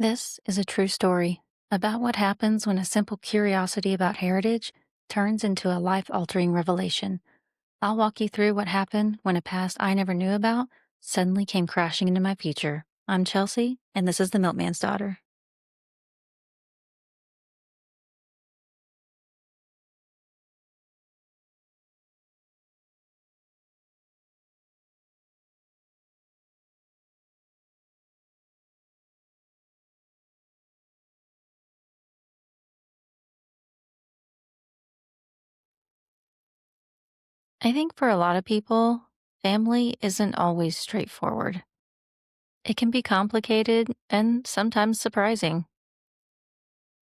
This is a true story about what happens when a simple curiosity about heritage turns into a life altering revelation. I'll walk you through what happened when a past I never knew about suddenly came crashing into my future. I'm Chelsea, and this is the Milkman's Daughter. I think for a lot of people, family isn't always straightforward. It can be complicated and sometimes surprising.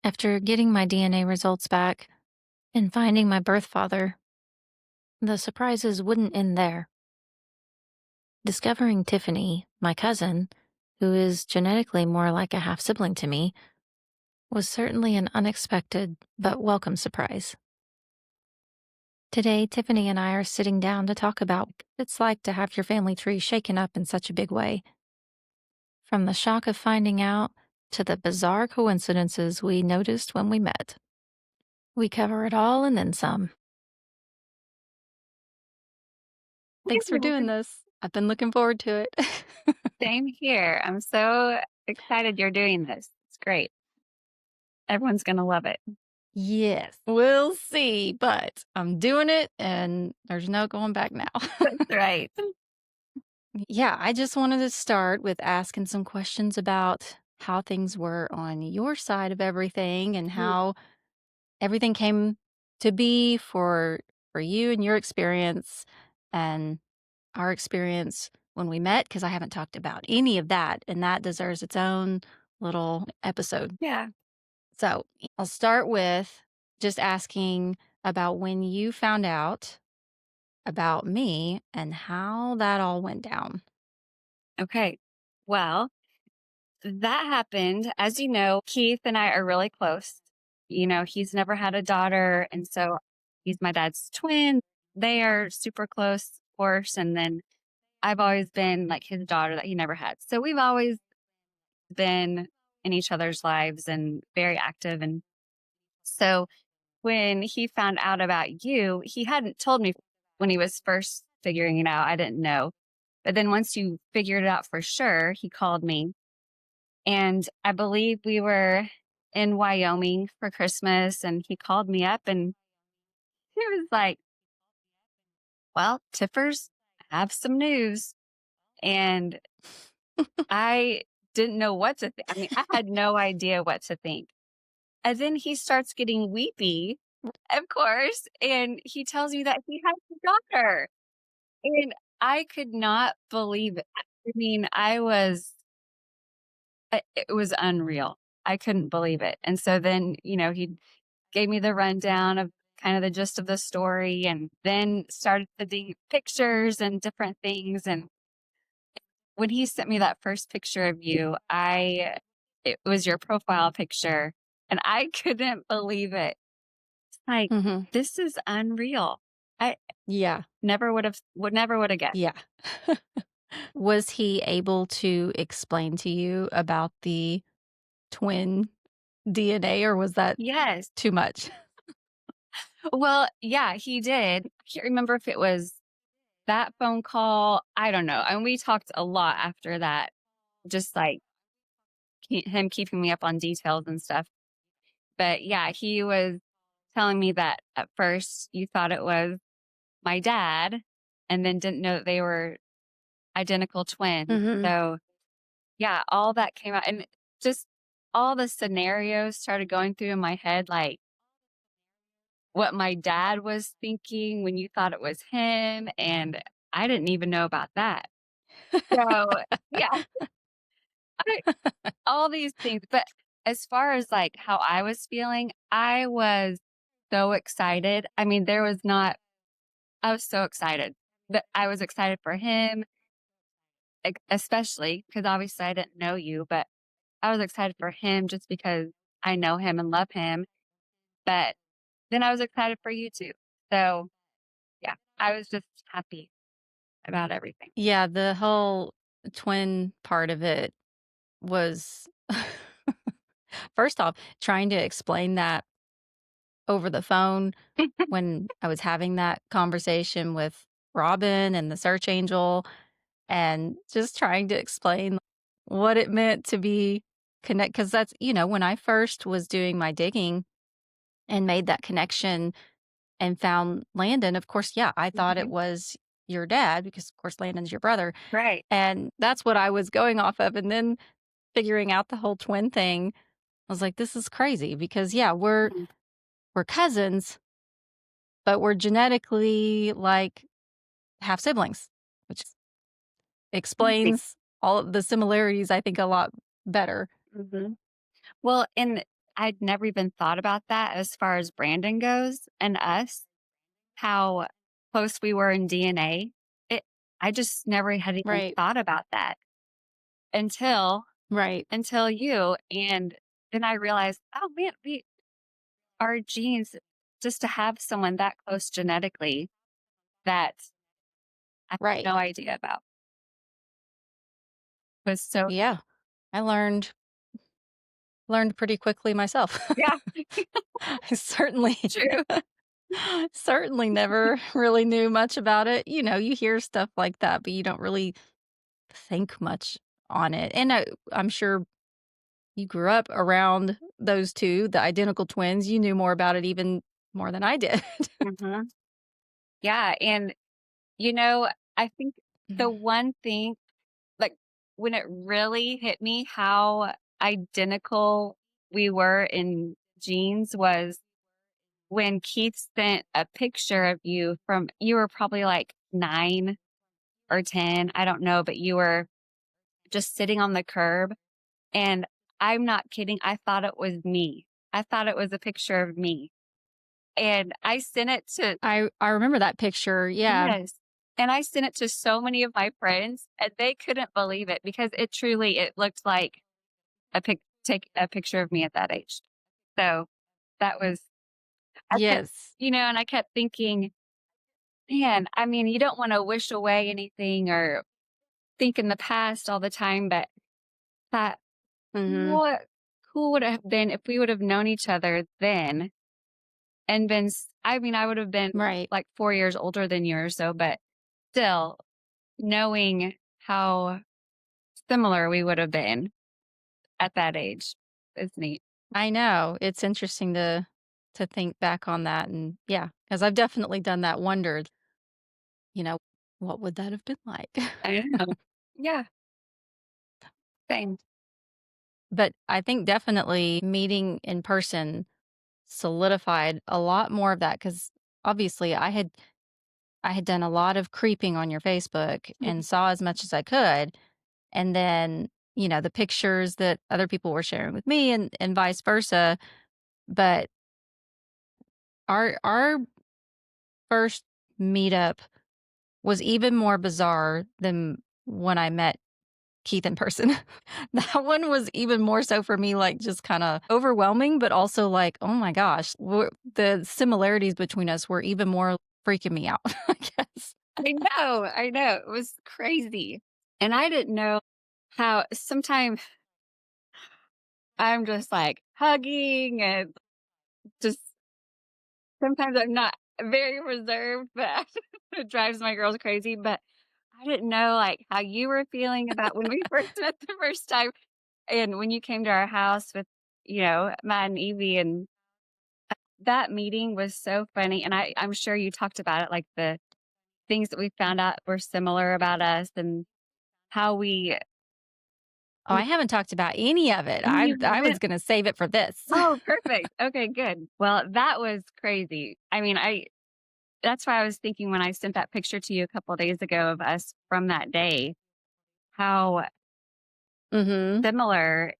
After getting my DNA results back and finding my birth father, the surprises wouldn't end there. Discovering Tiffany, my cousin, who is genetically more like a half sibling to me, was certainly an unexpected but welcome surprise. Today, Tiffany and I are sitting down to talk about what it's like to have your family tree shaken up in such a big way. From the shock of finding out to the bizarre coincidences we noticed when we met. We cover it all and then some. Thanks for doing this. I've been looking forward to it. Same here. I'm so excited you're doing this. It's great. Everyone's going to love it. Yes, we'll see, but I'm doing it and there's no going back now. That's right. Yeah, I just wanted to start with asking some questions about how things were on your side of everything and how everything came to be for you and your experience and our experience when we met, because I haven't talked about any of that, and that deserves its own little episode. Yeah. So I'll start with just asking about when you found out about me and how that all went down. Okay. Well, that happened. As you know, Keith and I are really close. He's never had a daughter. And so he's my dad's twin. They are super close, of course. And then I've always been like his daughter that he never had. So we've always been in each other's lives and very active. And so when he found out about you, he hadn't told me when he was first figuring it out. I didn't know. But then once you figured it out for sure, he called me. And I believe we were in Wyoming for Christmas. And he called me up and he was like, well, Tiffers, I have some news. And I didn't know what to think. I mean, I had no idea what to think. And then he starts getting weepy, of course. And he tells me that he has a daughter. And I could not believe it. I mean, it was unreal. I couldn't believe it. And so then, he gave me the rundown of kind of the gist of the story and then started the pictures and different things. And when he sent me that first picture of you, it was your profile picture and I couldn't believe it. It's like, Mhm. this is unreal. I Yeah. never would have guessed. Yeah. Was he able to explain to you about the twin DNA, or was that Yes. too much? Well, yeah, he did. I can't remember if it was that phone call. I don't know. And we talked a lot after that, just like him keeping me up on details and stuff. But yeah, he was telling me that at first you thought it was my dad and then didn't know that they were identical twins. Mhm. So yeah, all that came out and just all the scenarios started going through in my head, like what my dad was thinking when you thought it was him. And I didn't even know about that. So yeah, all these things. But as far as like how I was feeling, I was so excited. I mean, I was so excited that I was excited for him, especially because obviously I didn't know you, but I was excited for him just because I know him and love him. But then I was excited for you too. So yeah, I was just happy about everything. Yeah, the whole twin part of it was first off, trying to explain that over the phone when I was having that conversation with Robin and the search angel, and just trying to explain what it meant to be because that's when I first was doing my digging and made that connection and found Landon, of course, yeah, I thought it Mhm. was your dad because, of course, Landon's your brother, Right. and that's what I was going off of, and then figuring out the whole twin thing, I was like, "This is crazy," because, yeah, Mhm. we're cousins, but we're genetically, like, half siblings, which Easy. explains all of the similarities, I think, a lot better. Mhm. Well, and I'd never even thought about that as far as Brandon goes and us, how close we were in DNA. It I just never had even Right, thought about that until right, you, and then I realized, oh man, we our genes, just to have someone that close genetically that I had right. no idea about was so Yeah, I learned pretty quickly myself. yeah, I certainly true. certainly never really knew much about it. You hear stuff like that, but you don't really think much on it. And I'm sure you grew up around those 2, the identical twins. You knew more about it even more than I did. Mhm. Yeah, and, you know, I think the one thing, like, when it really hit me how identical we were in genes was when Keith sent a picture of you from you were probably, like, 9 or 10, I don't know, but you were just sitting on the curb, and I'm not kidding, I thought it was me. I thought it was a picture of me, and I sent it to I remember that picture, yeah. yes, and I sent it to so many of my friends, and they couldn't believe it because it looked like take a picture of me at that age. So, that was I kept Yes. and I kept thinking, "Man, I mean, you don't wanna wish away anything or think in the past all the time, but that Mhm. what cool would it have been if we would have known each other then and been I mean, I would have been, Right. like, 4 years older than you or so, but still, knowing how similar we would have been at that age is neat. I know. It's interesting to think back on that, and yeah, because 'cause I've definitely done that, wondered, you know, what would that have been like? I know. Yeah, same. But I think definitely meeting in person solidified a lot more of that because obviously I had done a lot of creeping on your Facebook and Mhm. saw as much as I could, and then, the pictures that other people were sharing with me and vice versa, but our first meetup was even more bizarre than when I met Keith in person. That one was even more so for me, like, just kinda overwhelming, but also like, "Oh my gosh." The similarities between us were even more freaking me out, I guess. I know, it was crazy, and I didn't know how sometimes I'm just, like, hugging and just sometimes I'm not very reserved, but it drives my girls crazy, but I didn't know, like, how you were feeling about when we first met the first time and when you came to our house with, Matt and Evie, and that meeting was so funny, and I'm sure you talked about it, like, the things that we found out were similar about us and how we Oh, I haven't talked about any of it. I you I was haven't gonna save it for this. oh, perfect. Okay, good. Well, that was crazy. I mean, I that's why I was thinking when I sent that picture to you a couple days ago of us from that day, how Mhm. similar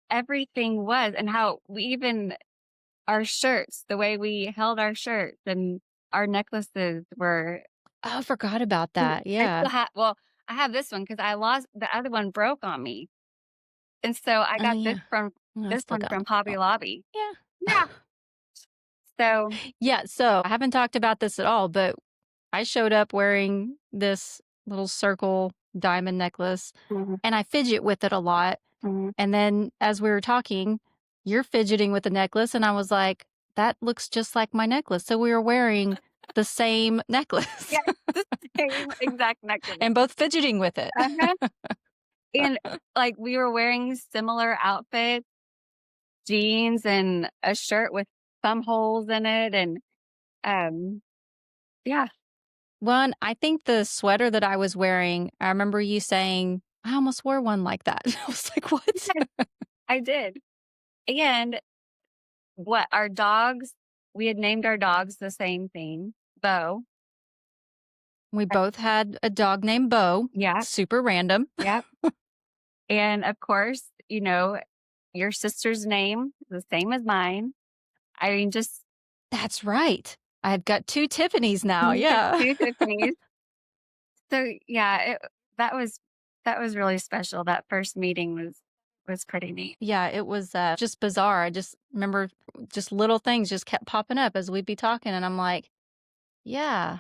everything was and how we even our shirts, the way we held our shirts and our necklaces were Oh, I forgot about that, I yeah. still have well, I have this one because I lost the other one broke on me. And so I Oh, got yeah. Well, I this still one got from one. Hobby Lobby. Yeah. Yeah. So Yeah, so I haven't talked about this at all, but I showed up wearing this little circle diamond necklace, mhm, and I fidget with it a lot. mhm, And then as we were talking, you're fidgeting with the necklace, and I was like, "That looks just like my necklace." So we were wearing the same necklace Yeah, the same exact necklace. and both fidgeting with it. Uh-huh. And, like, we were wearing similar outfits, jeans and a shirt with some holes in it, and, um, yeah, One, I think the sweater that I was wearing, I remember you saying, "I almost wore one like that." I was like, "What?" yes, I did. And what our dogs we had named our dogs the same thing, Bo. We both had a dog named Bo, Yep, super random. yep. And, of course, your sister's name, the same as mine. I mean, just That's right. I've got 2 Tiffany's now, you get yeah. 2 Tiffany's. So, yeah, that was that was really special. That first meeting was pretty neat. Yeah, it was, just bizarre. I just remember just little things just kept popping up as we'd be talking, and I'm like, "Yeah,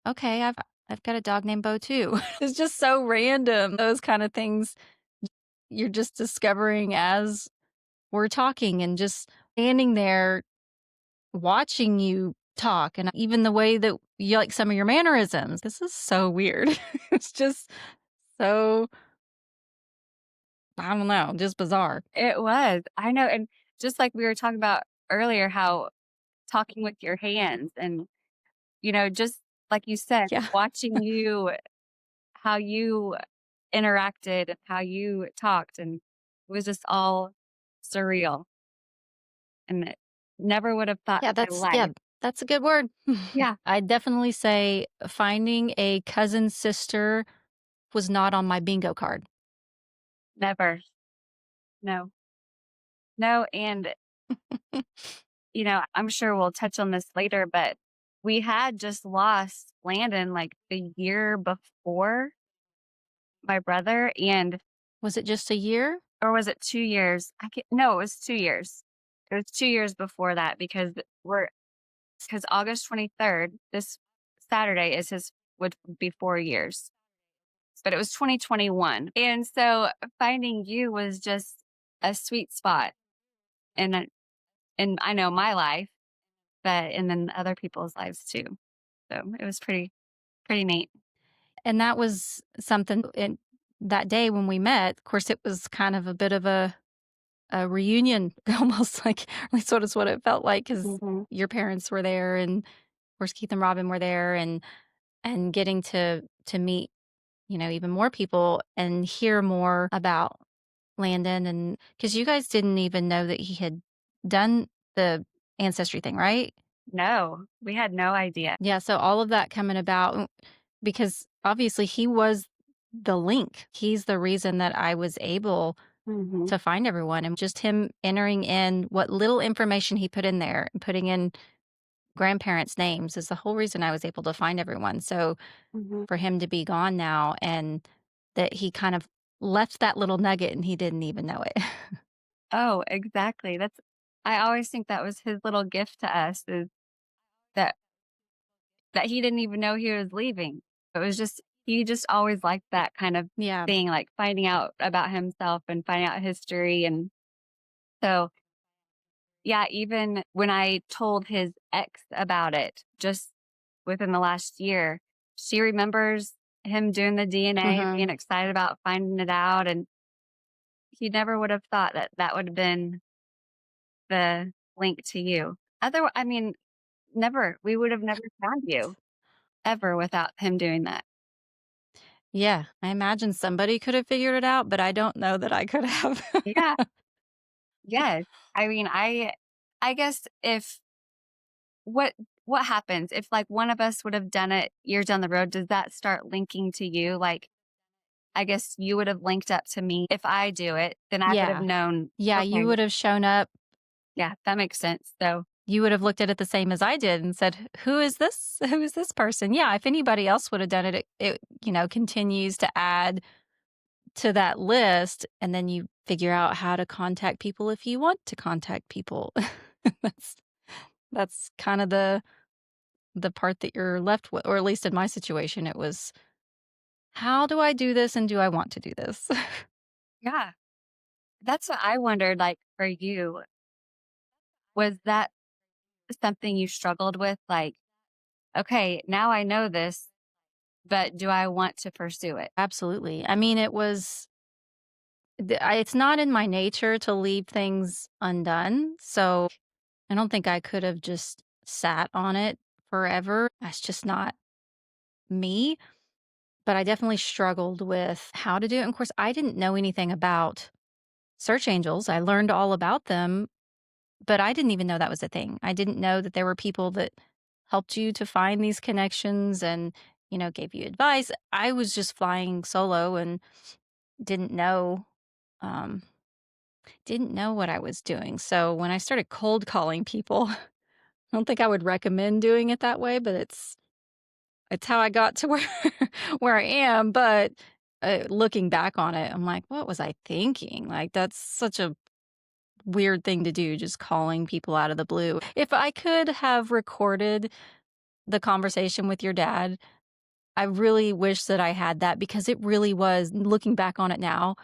okay, I've got a dog named Bo too." It's just so random. Those kind of things you're just discovering as we're talking and just standing there watching you talk, and even the way that you like some of your mannerisms. This is so weird. It's just so, I don't know, just bizarre. It was. I know, and just like we were talking about earlier, how talking with your hands and, just like you said, Yeah. watching how you interacted and how you talked, and it was just all surreal, and it never would have thought Yeah, in my yeah, life. that's a good word. Yeah, I'd definitely say finding a cousin sister was not on my bingo card. never. No. No, and, I'm sure we'll touch on this later, but we had just lost Landon, like, the year before my brother, and Was it just a year? or was it 2 years? I can no, it was 2 years. It was 2 years before that we're because August 23rd, this Saturday is his would be 4 years, but it was 2021, and so finding you was just a sweet spot in I know my life, but and then other people's lives too. So it was pretty neat. And that was something in that day when we met, of course, it was kind of a bit of a reunion, almost like at least sort of what it felt like because Mhm. your parents were there, and of course Keith and Robin were there, and getting to meet, even more people and hear more about Landon, and because you guys didn't even know that he had done the ancestry thing, right? No, we had no idea. Yeah, so all of that coming about because obviously he was the link. He's the reason that I was able Mhm, to find everyone, and just him entering in what little information he put in there and putting in grandparents' names is the whole reason I was able to find everyone. So mhm. for him to be gone now and that he kind of left that little nugget and he didn't even know it. Oh, exactly. I always think that was his little gift to us is that that he didn't even know he was leaving. It was just he just always liked that kind of Yeah. thing, like finding out about himself and finding out history, and so, yeah, even when I told his ex about it just within the last year, she remembers him doing the DNA and Mhm. being excited about finding it out, and he never would have thought that that would have been the link to you. I mean, never. We would have never found you ever without him doing that. Yeah, I imagine somebody could have figured it out, but I don't know that I could have. Yeah. Yes. I mean, I guess if what what happens if like one of us would have done it years down the road, does that start linking to you? Like, I guess you would have linked up to me. If I do it, then I would have Yeah. known, Yeah, you okay, would have shown up. yeah, that makes sense. So, You would have looked at it the same as I did and said, "Who is this? Who is this person?" Yeah, if anybody else would have done it, it continues to add to that list, and then you figure out how to contact people if you want to contact people. That's that's kind of the part that you're left with, or at least in my situation, it was, "How do I do this, and do I want to do this?" yeah, that's what I wondered, like, for you. Was that something you struggled with? Like, okay, now I know this, but do I want to pursue it? Absolutely. I mean, it was it's not in my nature to leave things undone, so I don't think I could have just sat on it forever. That's just not me, but I definitely struggled with how to do it. And of course, I didn't know anything about search angels. I learned all about them, but I didn't even know that was a thing. I didn't know that there were people that helped you to find these connections and, gave you advice. I was just flying solo and didn't know um didn't know what I was doing. So when I started cold calling people, I don't think I would recommend doing it that way, but it's how I got to where where I am, but looking back on it, I'm like, what was I thinking? Like that's such a weird thing to do, just calling people out of the blue. If I could have recorded the conversation with your dad, I really wish that I had that because it really was, looking back on it now,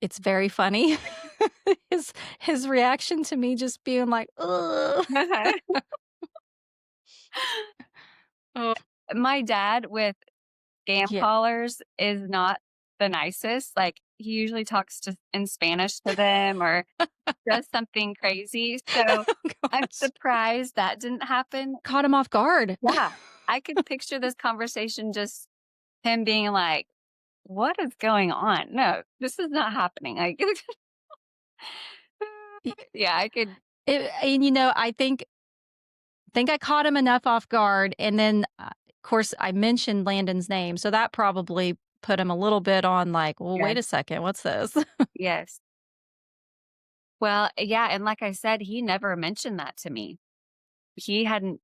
it's very funny. his his reaction to me just being like, ugh. Oh, my dad with scam Yeah. callers is not the nicest. Like, he usually talks to in Spanish to them or does something crazy. So, Oh I'm gosh. surprised that didn't happen. Caught him off guard. Yeah, I could picture this conversation just him being like, "What is going on? No, this is not happening." Like, Y yeah, I could. and, I think I caught him enough off guard, and then, of course, I mentioned Landon's name, so that probably put him a little bit on like, "Well, wait Yes, a second, what's this?" yes. Well, yeah, and like I said, he never mentioned that to me. He hadn't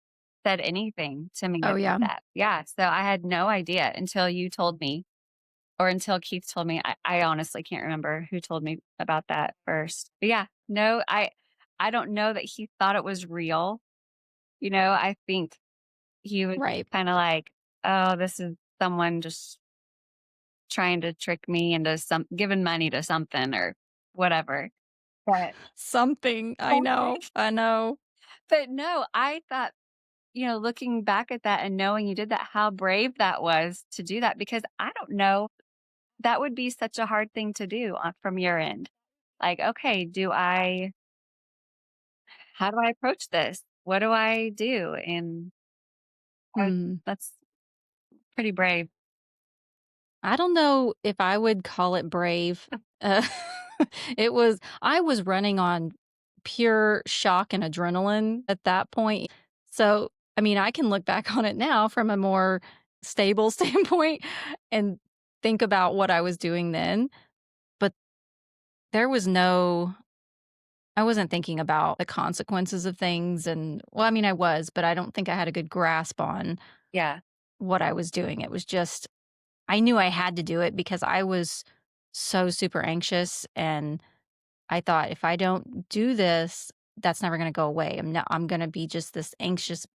said anything to me Oh, about yeah. that. Yeah, so I had no idea until you told me or until Keith told me. I honestly can't remember who told me about that first. But yeah, no, I don't know that he thought it was real. I think he was Right. kinda like, "Oh, this is someone just trying to trick me into giving money to something or whatever." But Something. I know. I know. but no, I thought, looking back at that and knowing you did that, how brave that was to do that because I don't know, that would be such a hard thing to do from your end. Like, okay, how do I approach this? What do I do? And Hmm. that's pretty brave. I don't know if I would call it brave. Uh, I was running on pure shock and adrenaline at that point. So, I mean, I can look back on it now from a more stable standpoint and think about what I was doing then, but there was no I wasn't thinking about the consequences of things and well, I mean, I was, but I don't think I had a good grasp on Yeah. what I was doing. It was just I knew I had to do it because I was so super anxious and I thought if I don't do this, that's never going to go away. I'm going to be just this anxious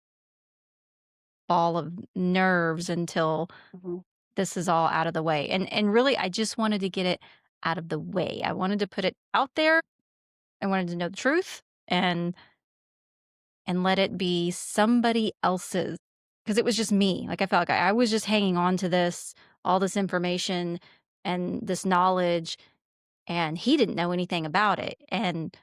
ball of nerves until Mhm. this is all out of the way. And really I just wanted to get it out of the way. I wanted to put it out there. I wanted to know the truth and let it be somebody else's because it was just me. Like I felt like I was just hanging on to this all this information and this knowledge and he didn't know anything about it. And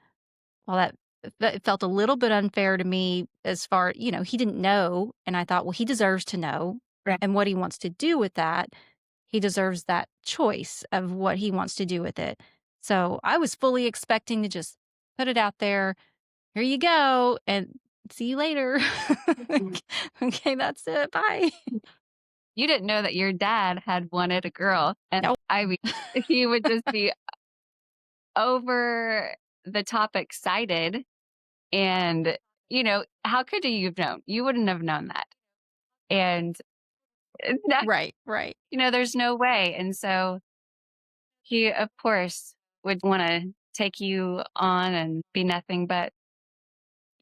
while that felt a little bit unfair to me as far, he didn't know. And I thought, well, he deserves to know. Right. And what he wants to do with that, he deserves that choice of what he wants to do with it. So I was fully expecting to just put it out there. Here you go. And see you later. Mhm. Okay, that's it. Bye. You didn't know that your dad had wanted a girl, and No. I mean, he would just be over the top excited, and, how could you have known? You wouldn't have known that, and, that Right, right. there's no way, and so he, of course, would wanna take you on and be nothing but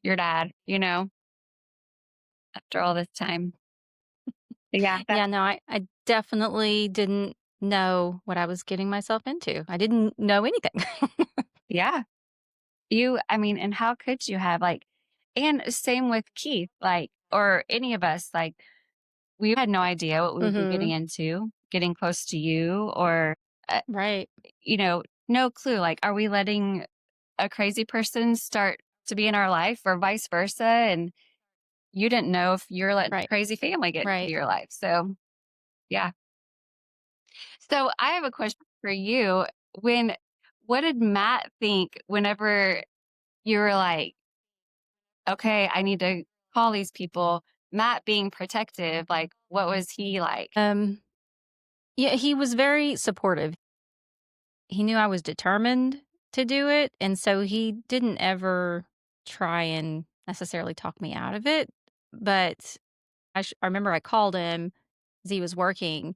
your dad, after all this time. But yeah, Yeah, no, I definitely didn't know what I was getting myself into. I didn't know anything. yeah. I mean, and how could you have? Like, And same with Keith, like, or any of us, like, we had no idea what we would be getting Mhm. into, getting close to you, or, uh, Right. no clue. Like, are we letting a crazy person start to be in our life or vice versa? And you didn't know if you're letting a Right. crazy family get into Right. your life. So, yeah. So, I have a question for you. When, what did Matt think whenever you were like, okay, I need to call these people? Matt being protective, like, what was he like? Um, yeah, he was very supportive. He knew I was determined to do it, and so he didn't ever try and necessarily talk me out of it, but I remember I called him as he was working,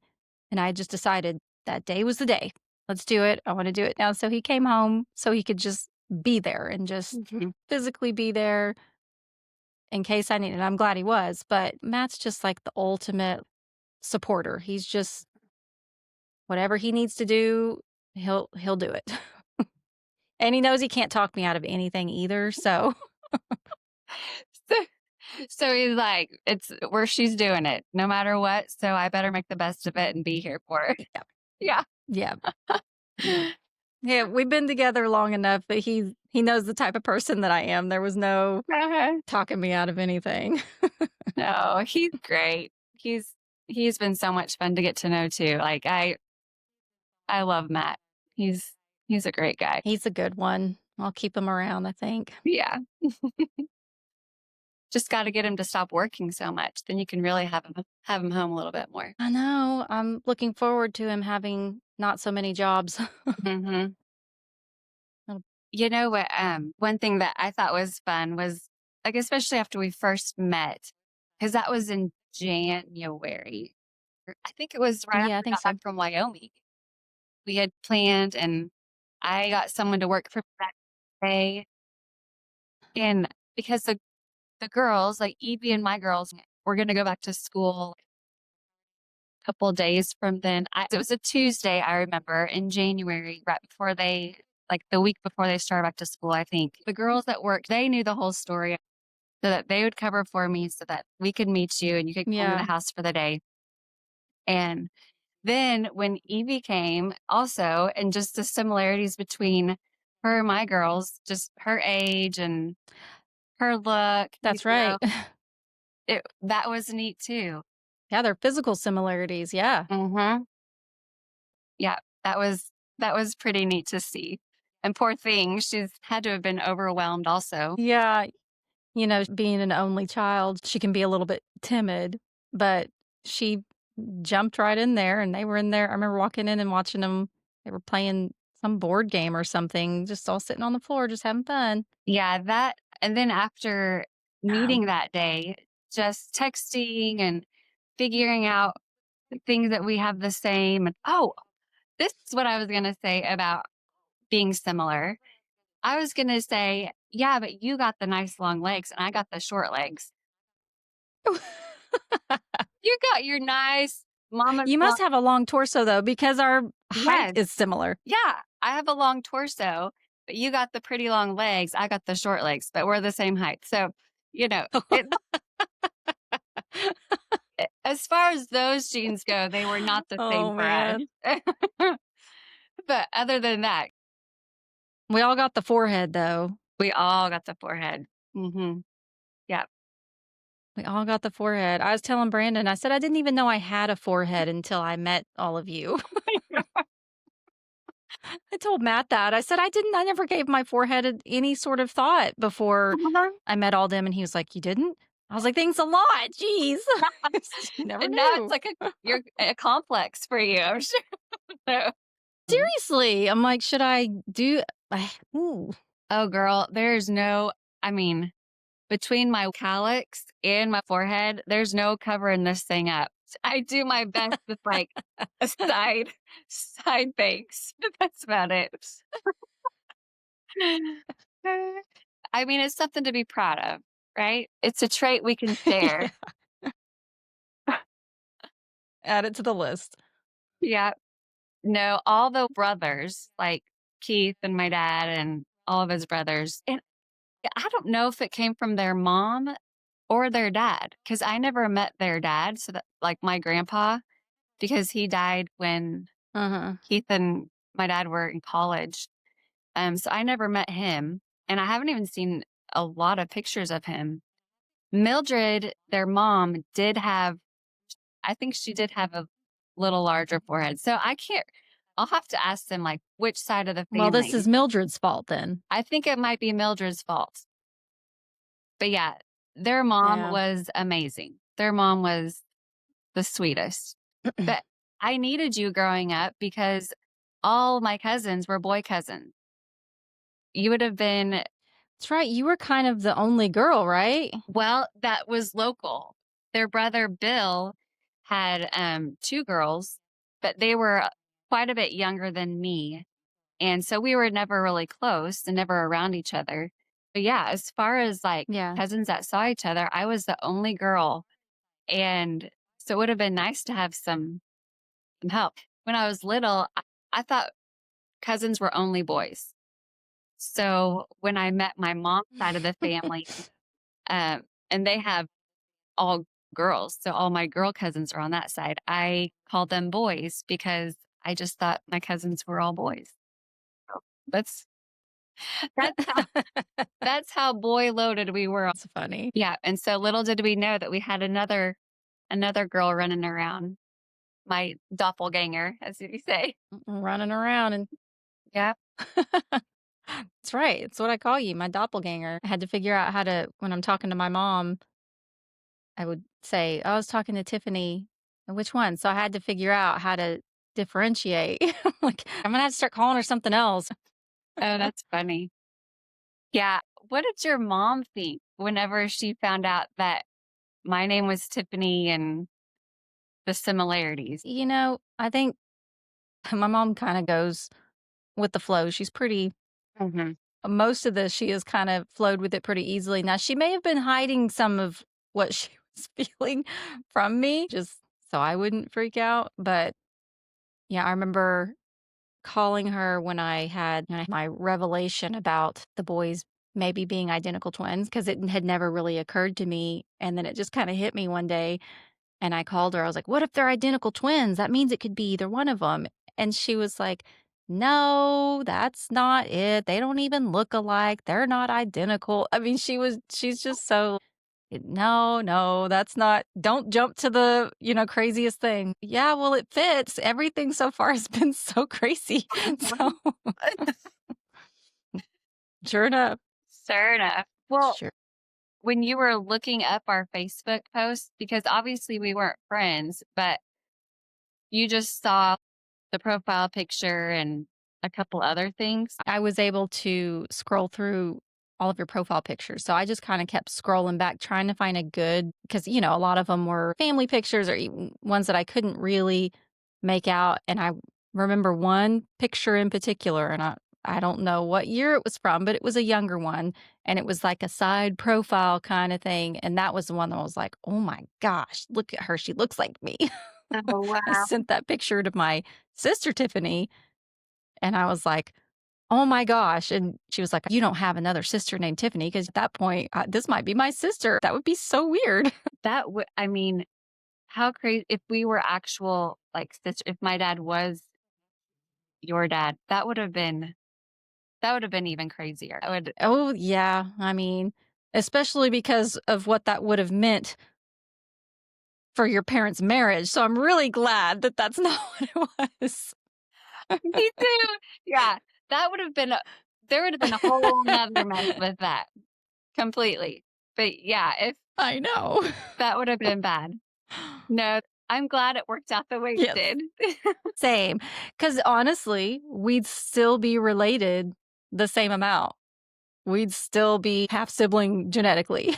and I just decided that day was the day. Let's do it. I wanna do it now. So he came home so he could just be there and just Mhm. physically be there in case I needed. I'm glad he was, but Matt's just like the ultimate supporter. He's just whatever he needs to do, he'll do it. And he knows he can't talk me out of anything either, so So, so he's like, it's where she's doing it no matter what. So I better make the best of it and be here for her. yeah. Yeah. Yeah. Yeah, we've been together long enough that he knows the type of person that I am. There was no Uh-huh. talking me out of anything. No, he's great. He's been so much fun to get to know too. Like I love Matt. He's he's a great guy. He's a good one. I'll keep him around, I think. Yeah. Just got to get him to stop working so much. Then you can really have him home a little bit more. I know. I'm looking forward to him having not so many jobs. Hmm. Oh, You know what? One thing that I thought was fun was like, especially after we first met, because that was in January. I think it was right after yeah, I we think got back so. from Wyoming. We had planned, and I got someone to work for me that day. And because the girls, like Evie and my girls, were going to go back to school a couple of days from then. It was a Tuesday, I remember, in January, right before like the week before they started back to school, I think. The girls that worked, they knew the whole story so that they would cover for me so that we could meet you and you could come to the Yeah, house for the day. And then when Evie came also, and just the similarities between her and my girls, just her age and her look, that's right. that was neat too. Yeah, they're physical similarities, yeah. Mhm. Yeah, that was pretty neat to see. And poor thing, she's had to have been overwhelmed also. Yeah, being an only child, she can be a little bit timid, but she jumped right in there, and they were in there. I remember walking in and watching them. They were playing some board game or something, just all sitting on the floor, just having fun. Yeah, that, and then after Um, meeting that day, just texting and figuring out things that we have the same. And oh, this is what I was gonna say about being similar. I was gonna say, yeah, but you got the nice long legs and I got the short legs. You got your nice mama's You long. must have a long torso, though, because our height Yes. is similar. Yeah, I have a long torso, but you got the pretty long legs. I got the short legs, but we're the same height. So, you know, as far as those genes go, they were not the same Oh, for us. man. But other than that, We all got the forehead, though. we all got the forehead. Hmm. Yeah. We all got the forehead. I was telling Brandon, I said, "I didn't even know I had a forehead until I met all of you." I told Matt that. I never gave my forehead any sort of thought before Uh-huh. I met all them." And he was like, "You didn't?" I was like, "Thanks a lot. Jeez." You never And now it's knew. like a complex for you, I'm sure. So, mhm. Seriously. I'm like, should I do ooh. Oh, girl, there's no, I mean, between my calyx and my forehead, there's no covering this thing up. I do my best with like a side bangs, but that's about it. I mean, it's something to be proud of, right? It's a trait we can share. Yeah. Add it to the list. Yeah. No, all the brothers, like Keith and my dad and all of his brothers. And I don't know if it came from their mom or their dad, because I never met their dad, so that like, my grandpa, because he died when Uh-huh. Keith and my dad were in college, so I never met him, and I haven't even seen a lot of pictures of him. Mildred, their mom, did have I think she did have a little larger forehead, so I can't I'll have to ask them, like, which side of the Well, this is family. Mildred's fault then. I think it might be Mildred's fault. But yeah, their mom Yeah. was amazing. Their mom was the sweetest. But I needed you growing up because all my cousins were boy cousins. You would have been, That's right, you were kind of the only girl, right? well, that was local. Their brother Bill had 2 girls, but they were quite a bit younger than me. And so we were never really close and never around each other. But yeah, as far as like Yeah. cousins that saw each other, I was the only girl. And so it would have been nice to have some help. When I was little, I thought cousins were only boys. So when I met my mom's side of the family, and they have all girls, so all my girl cousins are on that side, I called them boys because I just thought my cousins were all boys. So that's that's how that's how boy loaded we were. It's funny. Yeah, and so little did we know that we had another girl running around, my doppelganger, as you say. Running around and Yeah. that's right, it's what I call you, my doppelganger. I had to figure out how to when I'm talking to my mom, I would say, "Oh, I was talking to Tiffany." "Which one?" So I had to figure out how to differentiate. Like, I'm gonna have to start calling her something else. Oh, that's funny. Yeah. What did your mom think whenever she found out that my name was Tiffany and the similarities? I think my mom kinda goes with the flow. She's pretty Mhm. most of this, she has kind of flowed with it pretty easily. Now, she may have been hiding some of what she was feeling from me just so I wouldn't freak out, but, yeah, I remember calling her when I had my revelation about the boys maybe being identical twins because it had never really occurred to me, and then it just kinda hit me one day, and I called her. I was like, "What if they're identical twins? That means it could be either one of them." And she was like, "No, that's not it. They don't even look alike. They're not identical." I mean, she's just so, "No, no, that's not don't jump to the, craziest thing." "Yeah, well, it fits. Everything so far has been so crazy." So, sure enough. Sure enough. Well, Sure. when you were looking up our Facebook post, because obviously we weren't friends, but you just saw the profile picture and a couple other things. I was able to scroll through all of your profile pictures. So I just kind of kept scrolling back, trying to find a good, because, a lot of them were family pictures or even ones that I couldn't really make out. And I remember one picture in particular, and I don't know what year it was from, but it was a younger one. And it was like a side profile kind of thing. And that was the one that was like, oh my gosh, look at her. She looks like me. Oh, I wow. sent that picture to my sister, Tiffany, and I was like, "Oh my gosh," and she was like, "You don't have another sister named Tiffany, because at that point, this might be my sister. That would be so weird." That would, I mean, how crazy if we were actual like sister, if my dad was your dad, that would have been even crazier. I would Oh, yeah, I mean, especially because of what that would have meant for your parents' marriage, so I'm really glad that that's not what it was. Me too. Yeah, that would have been there would have been a whole 'nother mess with that, completely. But yeah, if I know. that would have been bad. No, I'm glad it worked out the way it Yes, did. same. Because honestly, we'd still be related the same amount. We'd still be half sibling genetically.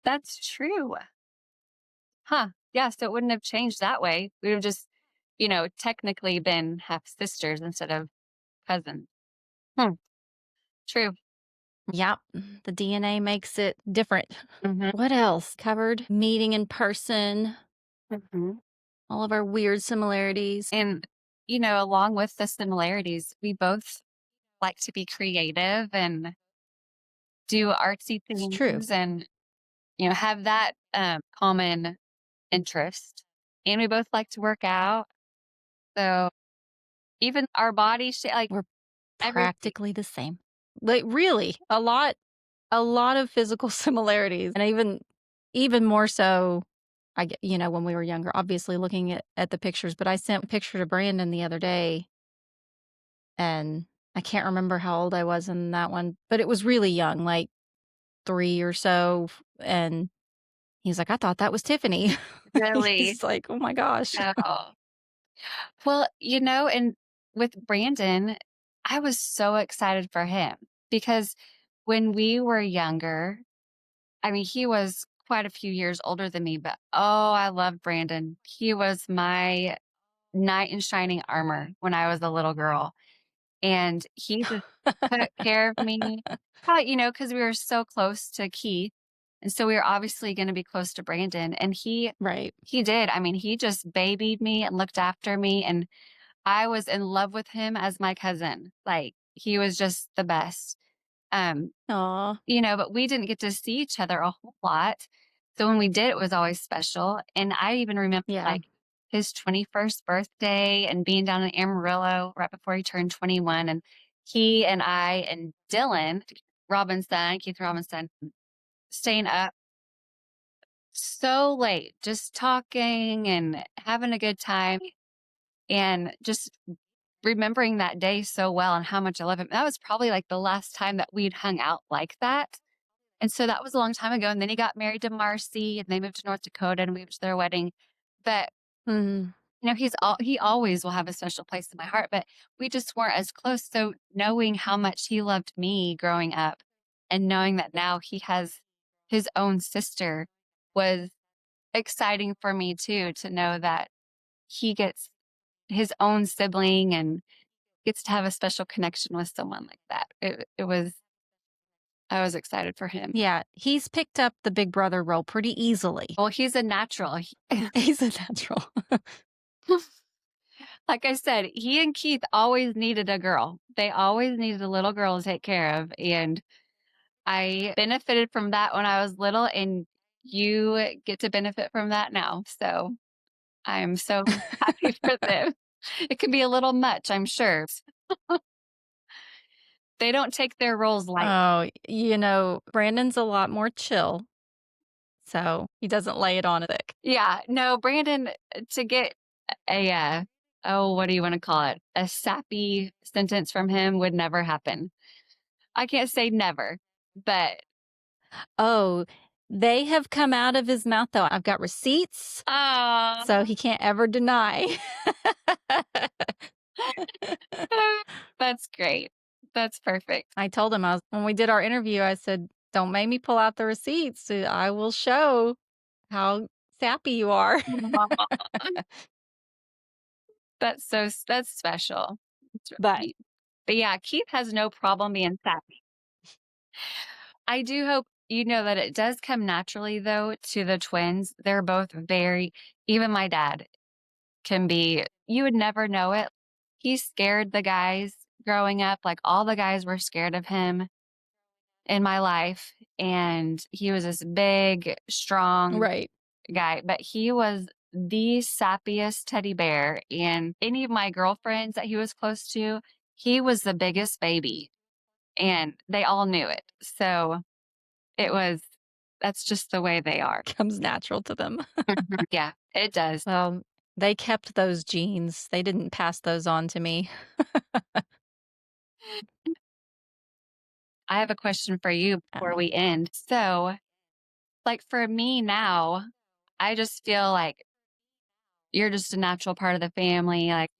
That's true. Huh. Yeah, so it wouldn't have changed that way. We would have just, technically been half sisters instead of cousins. Hmm. True. Yep, the DNA makes it different. Mhm. What else? Covered meeting in person, Mhm. all of our weird similarities. And, along with the similarities, we both like to be creative and do artsy It's true. things and, have that, common interest. And we both like to work out. So even our body like We're everything. practically the same. Like, really, a lot of physical similarities, and even more so, when we were younger, obviously, looking at the pictures, but I sent a picture to Brandon the other day, and I can't remember how old I was in that one, but it was really young, like 3 or so, and he's like, "I thought that was Tiffany." Really. He's like, "Oh my gosh." Oh. Well, and with Brandon, I was so excited for him because when we were younger, I mean, he was quite a few years older than me, but oh, I loved Brandon. He was my knight in shining armor when I was a little girl. And he just took care of me. Because we were so close to Keith. And so we were obviously going to be close to Brandon. And Right. he did. I mean, he just babied me and looked after me. And I was in love with him as my cousin. Like, he was just the best. Um, Aw, but we didn't get to see each other a whole lot. So when we did, it was always special. And I even remember yeah. like his 21st birthday and being down in Amarillo right before he turned 21. And he and I and Dylan Robinson, Keith Robinson, staying up so late, just talking and having a good time and just remembering that day so well and how much I love him. That was probably like the last time that we'd hung out like that. And so that was a long time ago, and then he got married to Marcy, and they moved to North Dakota, and we went to their wedding. But, Mhm. he always will have a special place in my heart, but we just weren't as close, so knowing how much he loved me growing up and knowing that now he has his own sister was exciting for me too, to know that he gets his own sibling and gets to have a special connection with someone like that. It was I was excited for him. Yeah, he's picked up the big brother role pretty easily. Well, he's a natural. He's a natural. Like I said, he and Keith always needed a girl. They always needed a little girl to take care of, and I benefited from that when I was little, and you get to benefit from that now. So, I'm so happy for them. It can be a little much, I'm sure. They don't take their roles light. Oh, Brandon's a lot more chill, so he doesn't lay it on thick. Yeah, no, Brandon, to get oh, what do you wanna call it? A sappy sentence from him would never happen. I can't say never, but Oh, they have come out of his mouth, though. I've got receipts, so oh, he can't ever deny. that's great. That's perfect. I told him, when we did our interview, I said, "Don't make me pull out the receipts. I will show how sappy you are." Aw, that's special. It's really But neat. But yeah, Keith has no problem being sappy. I do hope you know that it does come naturally though to the twins. They're both very even my dad can be you would never know it. He scared the guys growing up, like all the guys were scared of him in my life. And he was this big, strong right. guy, but he was the sappiest teddy bear. And any of my girlfriends that he was close to, he was the biggest baby. And they all knew it. So it was that's just the way they are. Comes natural to them. Mhm. Yeah, it does. Well, they kept those genes. They didn't pass those on to me. I have a question for you before Oh, we end. So, like for me now, I just feel like you're just a natural part of the family. Like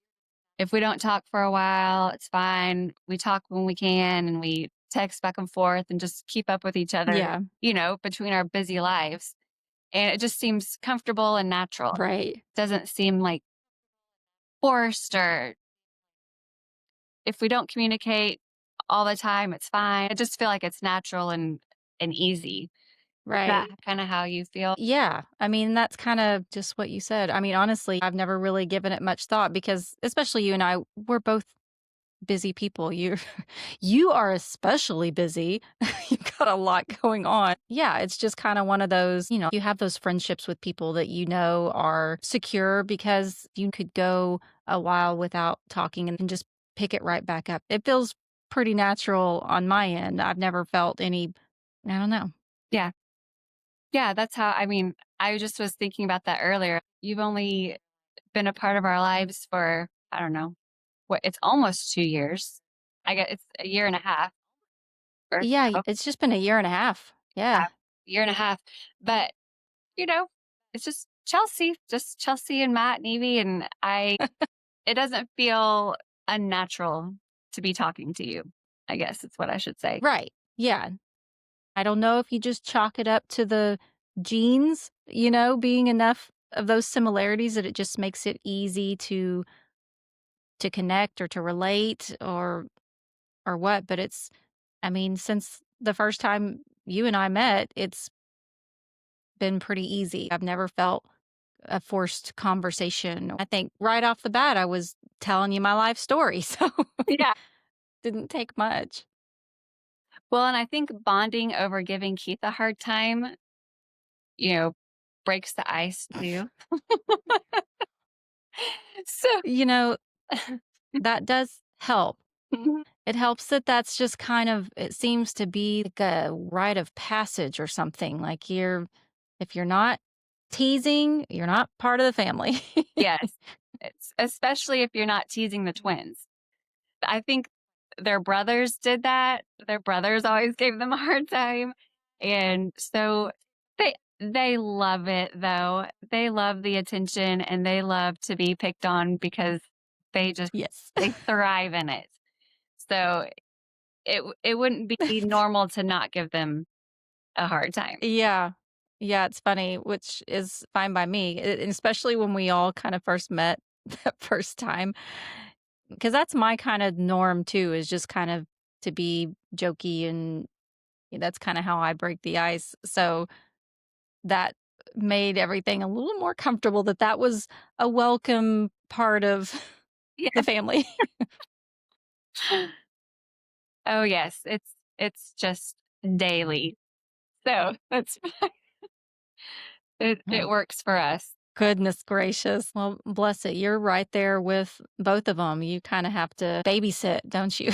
if we don't talk for a while, it's fine. We talk when we can and we text back and forth and just keep up with each other, yeah, between our busy lives. And it just seems comfortable and natural. right, Doesn't seem like forced or if we don't communicate all the time, it's fine. I just feel like it's natural and easy. Is that right. kinda how you feel? Yeah, I mean, that's kinda just what you said. I mean, honestly, I've never really given it much thought because especially you and I, we're both busy people. You are especially busy. You've got a lot going on. Yeah, it's just kind of one of those, you have those friendships with people that you know are secure because you could go a while without talking and just pick it right back up. It feels pretty natural on my end. I've never felt any, I don't know. Yeah. Yeah, that's how I mean, I just was thinking about that earlier. You've only been a part of our lives for, I don't know, what it's almost 2 years. I get it's a year and a half or Yeah, so. it's just been a year and a half. Yeah. Yeah, year and a half. But, you know, it's just Chelsea and Matt and Evie, and I it doesn't feel unnatural to be talking to you, I guess is what I should say. Right. Yeah. I don't know if you just chalk it up to the genes, being enough of those similarities that it just makes it easy to connect or to relate or what, but it's I mean, since the first time you and I met, it's been pretty easy. I've never felt a forced conversation. I think right off the bat I was telling you my life story, so Yeah. didn't take much. Well, and I think bonding over giving Keith a hard time, you know, breaks the ice too. So You know, that does help. Mhm. It helps that that's just kind of it seems to be like a rite of passage or something, like if you're not teasing, you're not part of the family. Yes. It's especially if you're not teasing the twins. I think their brothers did that. Their brothers always gave them a hard time. And so they love it though. They love the attention and they love to be picked on because they just Yes. they thrive in it. So it wouldn't be normal to not give them a hard time. Yeah. Yeah, it's funny, which is fine by me, and especially when we all kind of first met that first time, because that's my kind of norm too, is just kind of to be jokey and that's kinda how I break the ice, so that made everything a little more comfortable that that was a welcome part of the Yeah. family. Oh yes, it's just daily. So that's it Oh, works for us. goodness gracious. Well, bless it. You're right there with both of them. You kinda have to babysit, don't you?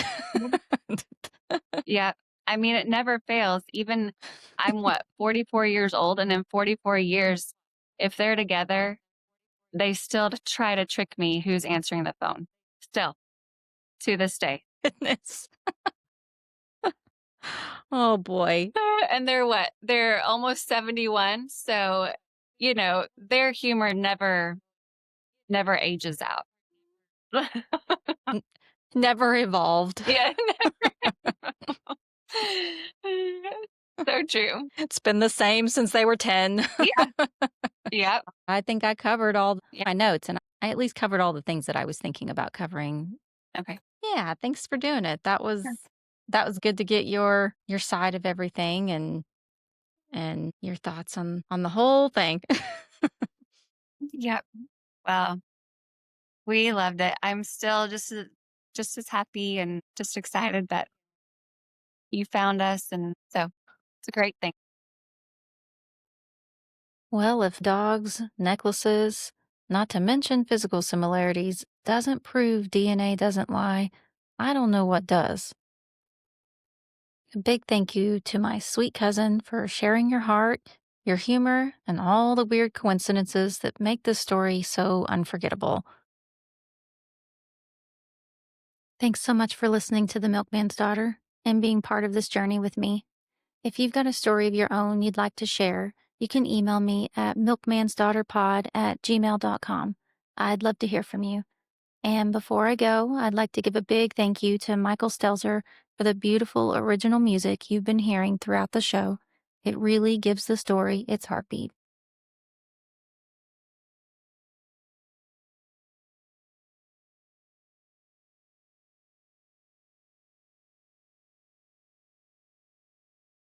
Yeah. I mean, it never fails. Even I'm what, 44 years old, and in 44 years, if they're together, they still try to trick me who's answering the phone. Still, to this day. Goodness. Oh, boy. And they're what? They're almost 71. So, their humor never ages out. N never evolved. Yeah. So true. It's been the same since they were 10. Yeah. Yep. I think I covered all Yeah. my notes, and I at least covered all the things that I was thinking about covering. Okay. Yeah, thanks for doing it. That was good to get your side of everything and your thoughts on the whole thing. Yep. Well, we loved it. I'm still just as happy and just excited that you found us, and so it's a great thing. Well, if dogs, necklaces, not to mention physical similarities, doesn't prove DNA doesn't lie, I don't know what does. A big thank you to my sweet cousin for sharing your heart, your humor, and all the weird coincidences that make this story so unforgettable. Thanks so much for listening to The Milkman's Daughter and being part of this journey with me. If you've got a story of your own you'd like to share, you can email me at milkmansdaughterpod@gmail.com. I'd love to hear from you. And before I go, I'd like to give a big thank you to Michael Stelzer for the beautiful original music you've been hearing throughout the show. It really gives the story its heartbeat.